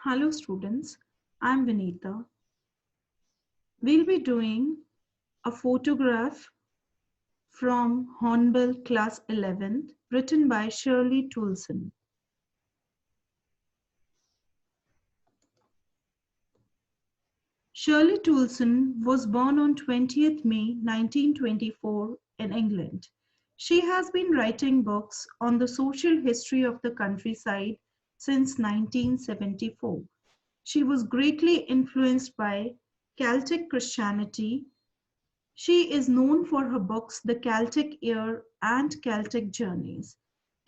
Hello students, I'm Vinita. We'll be doing a photograph from Hornbill Class 11 written by Shirley Toulson. Shirley Toulson was born on 20th May 1924 in England. She has been writing books on the social history of the countryside since 1974. She was greatly influenced by Celtic Christianity. She is known for her books The Celtic Year and Celtic Journeys.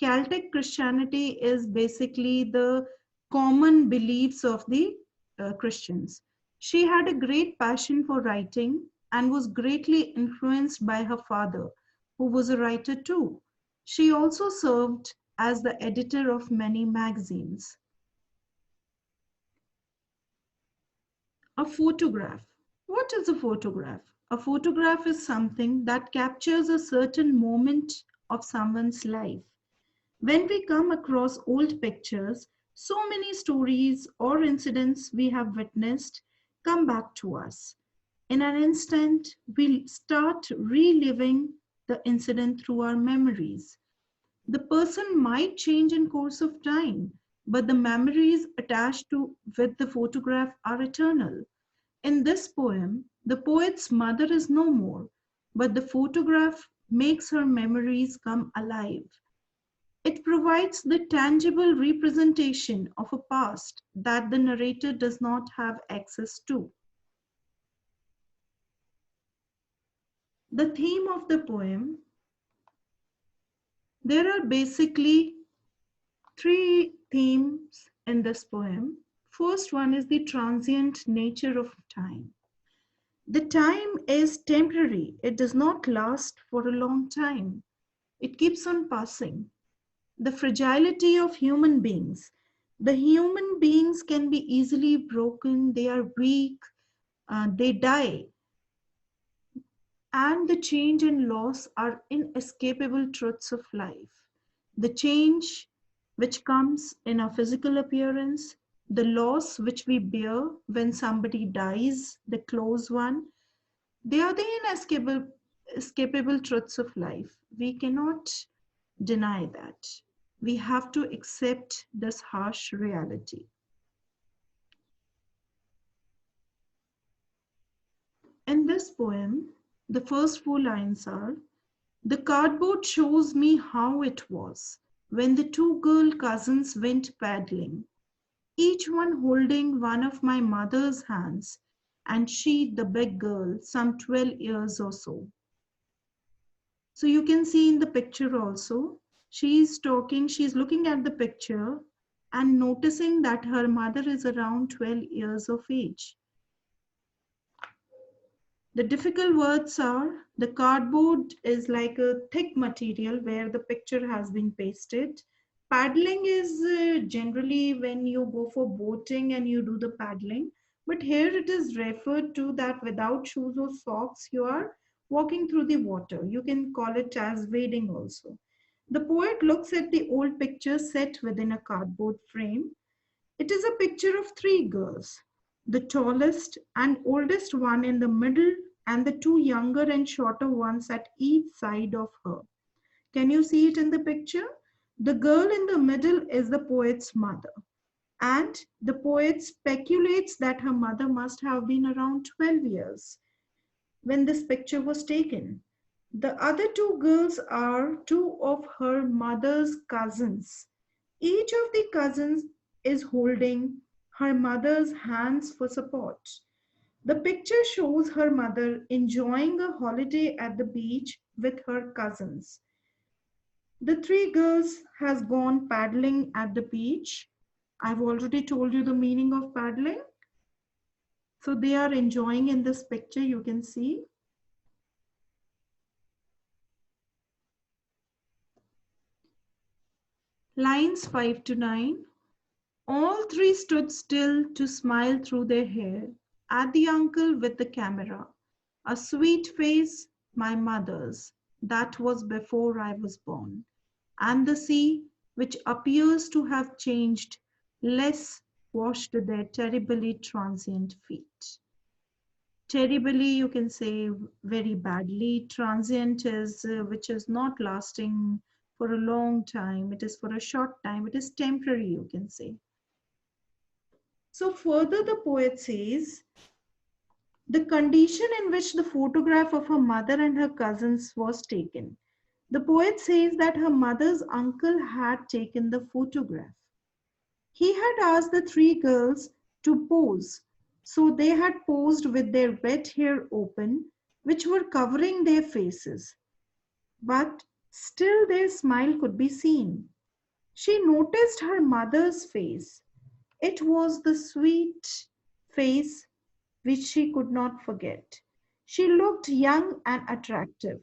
Celtic Christianity is basically the common beliefs of the Christians. She had a great passion for writing and was greatly influenced by her father, who was a writer too. She also served as the editor of many magazines. A photograph. What is a photograph? A photograph is something that captures a certain moment of someone's life. When we come across old pictures, so many stories or incidents we have witnessed come back to us. In an instant, we start reliving the incident through our memories. The person might change in course of time, but the memories attached to with the photograph are eternal. In this poem, the poet's mother is no more, but the photograph makes her memories come alive. It provides the tangible representation of a past that the narrator does not have access to. The theme of the poem, there are basically three themes in this poem. First one is the transient nature of time. The time is temporary, it does not last for a long time. It keeps on passing. The fragility of human beings. The human beings can be easily broken, they are weak, they die. And the change and loss are inescapable truths of life. The change which comes in our physical appearance, the loss which we bear when somebody dies, the close one, they are the inescapable truths of life. We cannot deny that. We have to accept this harsh reality. In this poem, the first four lines are: the cardboard shows me how it was when the two girl cousins went paddling, each one holding one of my mother's hands, and she, the big girl, some 12 years or so. So you can see in the picture also, she's looking at the picture and noticing that her mother is around 12 years of age. The difficult words are the cardboard is like a thick material where the picture has been pasted. Paddling is generally when you go for boating and you do the paddling. But here it is referred to that without shoes or socks, you are walking through the water. You can call it as wading also. The poet looks at the old picture set within a cardboard frame. It is a picture of three girls, the tallest and oldest one in the middle, and the two younger and shorter ones at each side of her. Can you see it in the picture? The girl in the middle is the poet's mother, and the poet speculates that her mother must have been around 12 years when this picture was taken. The other two girls are two of her mother's cousins. Each of the cousins is holding her mother's hands for support. The picture shows her mother enjoying a holiday at the beach with her cousins. The three girls has gone paddling at the beach. I've already told you the meaning of paddling. So they are enjoying in this picture, you can see. Lines 5 to 9. All three stood still to smile through their hair at the uncle with the camera. A sweet face, my mother's, that was before I was born. And the sea, which appears to have changed less washed their terribly transient feet. Terribly, you can say very badly. Transient is which is not lasting for a long time. It is for a short time. It is temporary, you can say. So further the poet says, the condition in which the photograph of her mother and her cousins was taken. The poet says that her mother's uncle had taken the photograph. He had asked the three girls to pose, so they had posed with their wet hair open, which were covering their faces. But still their smile could be seen. She noticed her mother's face. It was the sweet face which she could not forget. She looked young and attractive.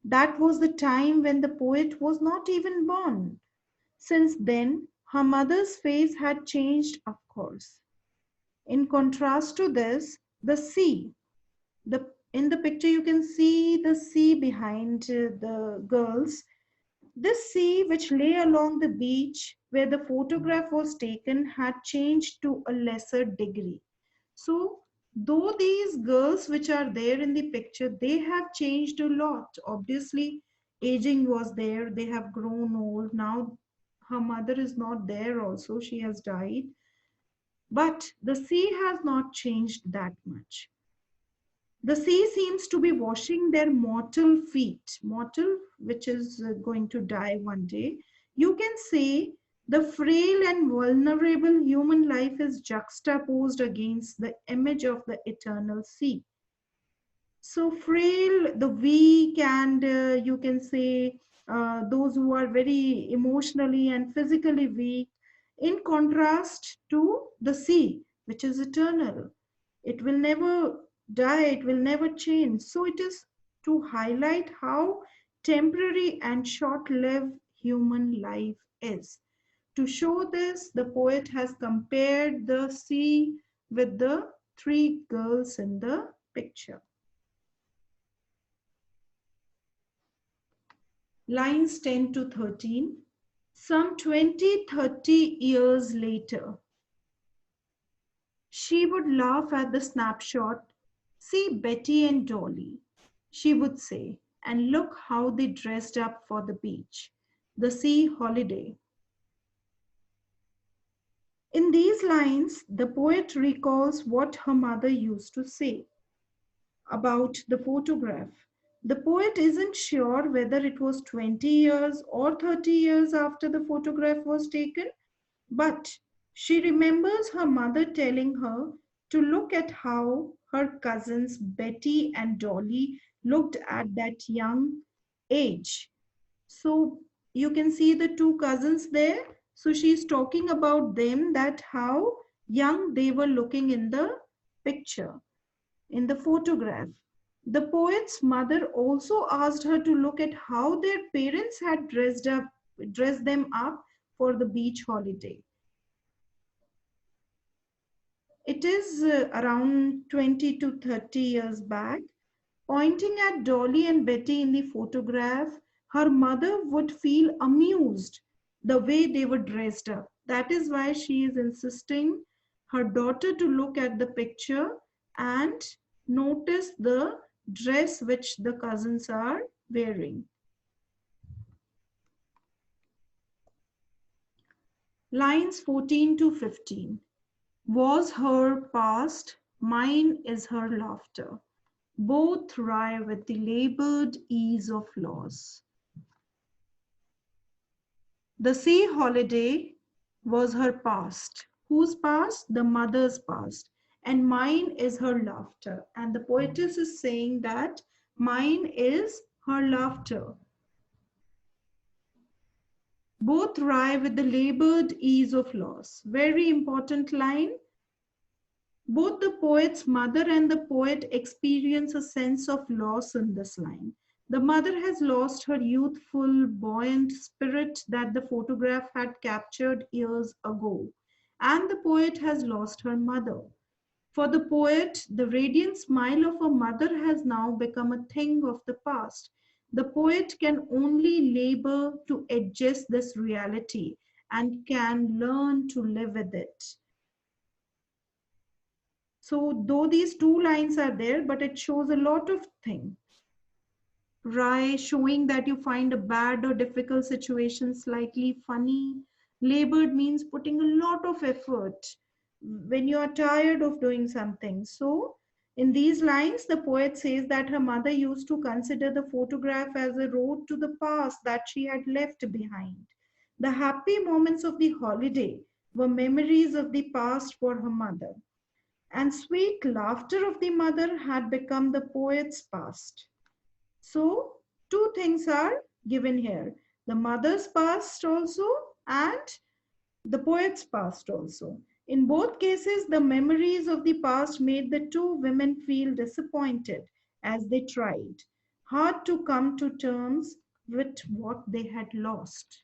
That was the time when the poet was not even born. Since then, her mother's face had changed, of course. In contrast to this, the sea. In the picture, you can see the sea behind the girls. This sea, which lay along the beach where the photograph was taken, had changed to a lesser degree. So, though these girls which are there in the picture, they have changed a lot. Obviously, aging was there, they have grown old. Now, her mother is not there, also, she has died. But the sea has not changed that much. The sea seems to be washing their mortal feet, mortal, which is going to die one day. You can say the frail and vulnerable human life is juxtaposed against the image of the eternal sea. So, frail, the weak, and you can say those who are very emotionally and physically weak, in contrast to the sea, which is eternal. It will never die, it will never change. So it is to highlight how temporary and short lived human life is. To show this, the poet has compared the sea with the three girls in the picture. Lines 10 to 13. Some 20, 30 years later, she would laugh at the snapshot. See Betty and Dolly, she would say, and look how they dressed up for the beach, the sea holiday. In these lines, the poet recalls what her mother used to say about the photograph. The poet isn't sure whether it was 20 years or 30 years after the photograph was taken, but she remembers her mother telling her to look at how her cousins Betty and Dolly looked at that young age. So you can see the two cousins there. So she's talking about them, that how young they were looking in the picture, in the photograph. The poet's mother also asked her to look at how their parents had dressed them up for the beach holiday. It is around 20 to 30 years back. Pointing at Dolly and Betty in the photograph, her mother would feel amused the way they were dressed up. That is why she is insisting her daughter to look at the picture and notice the dress which the cousins are wearing. Lines 14 to 15. Was her past, mine is her laughter. Both thrive with the labored ease of loss. The sea holiday was her past. Whose past? The mother's past. And mine is her laughter. And the poetess is saying that mine is her laughter. Both thrive with the labored ease of loss. Very important line. Both the poet's mother and the poet experience a sense of loss in this line. The mother has lost her youthful, buoyant spirit that the photograph had captured years ago, and the poet has lost her mother. For the poet, the radiant smile of a mother has now become a thing of the past. The poet can only labor to adjust this reality and can learn to live with it. So though these two lines are there, but it shows a lot of things. Right, showing that you find a bad or difficult situation slightly funny. Labored means putting a lot of effort when you are tired of doing something. So, in these lines, the poet says that her mother used to consider the photograph as a road to the past that she had left behind. The happy moments of the holiday were memories of the past for her mother, and sweet laughter of the mother had become the poet's past. So, two things are given here, the mother's past also and the poet's past also. In both cases, the memories of the past made the two women feel disappointed as they tried hard to come to terms with what they had lost.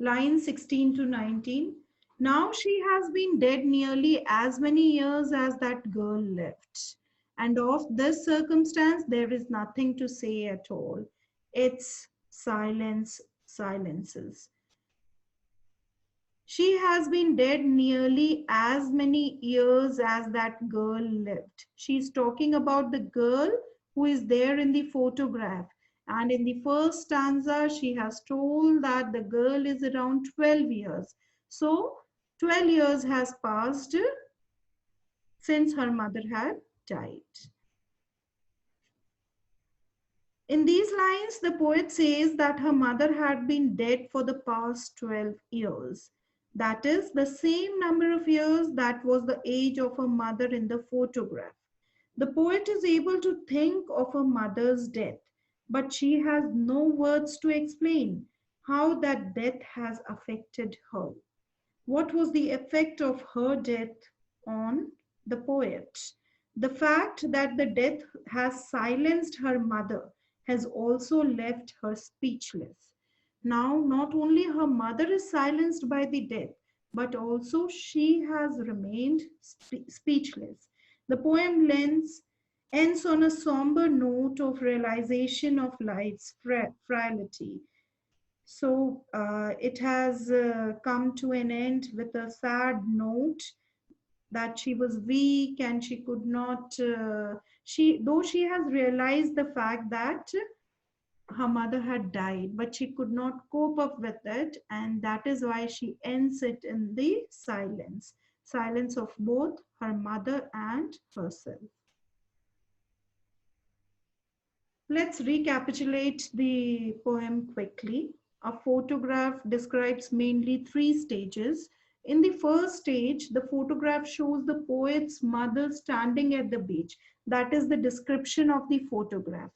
Line 16 to 19. Now she has been dead nearly as many years as that girl lived. And of this circumstance, there is nothing to say at all. It's silence, silences. She has been dead nearly as many years as that girl lived. She's talking about the girl who is there in the photograph. And in the first stanza, she has told that the girl is around 12 years. So, 12 years has passed since her mother had died. In these lines, the poet says that her mother had been dead for the past 12 years. That is the same number of years that was the age of her mother in the photograph. The poet is able to think of her mother's death, but she has no words to explain how that death has affected her. What was the effect of her death on the poet? The fact that the death has silenced her mother has also left her speechless. Now, not only her mother is silenced by the death, but also she has remained speechless. The poem ends on a somber note of realization of life's frailty. So it has come to an end with a sad note that she was weak and she could not, though she has realized the fact that her mother had died, but she could not cope up with it, and that is why she ends it in the silence, silence of both her mother and herself. Let's recapitulate the poem quickly. A photograph describes mainly three stages. In the first stage, the photograph shows the poet's mother standing at the beach. That is the description of the photograph.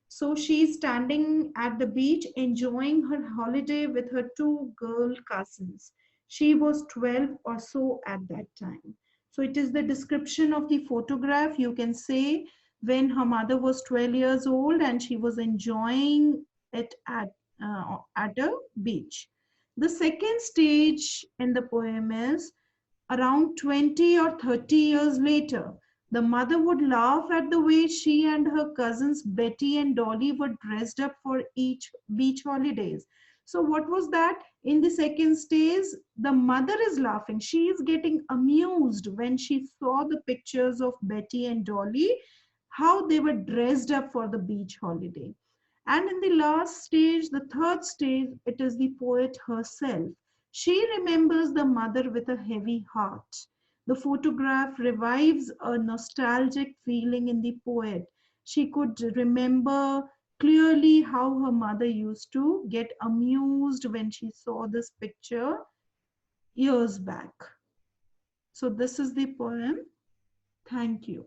So she's standing at the beach enjoying her holiday with her two girl cousins. She was 12 or so at that time. So it is the description of the photograph. You can say when her mother was 12 years old and she was enjoying it at a beach. The second stage in the poem is around 20 or 30 years later. The mother would laugh at the way she and her cousins Betty and Dolly were dressed up for each beach holidays. So, what was that? In the second stage, the mother is laughing. She is getting amused when she saw the pictures of Betty and Dolly, how they were dressed up for the beach holiday. And in the last stage, the third stage, it is the poet herself. She remembers the mother with a heavy heart. The photograph revives a nostalgic feeling in the poet. She could remember clearly how her mother used to get amused when she saw this picture years back. So, this is the poem. Thank you.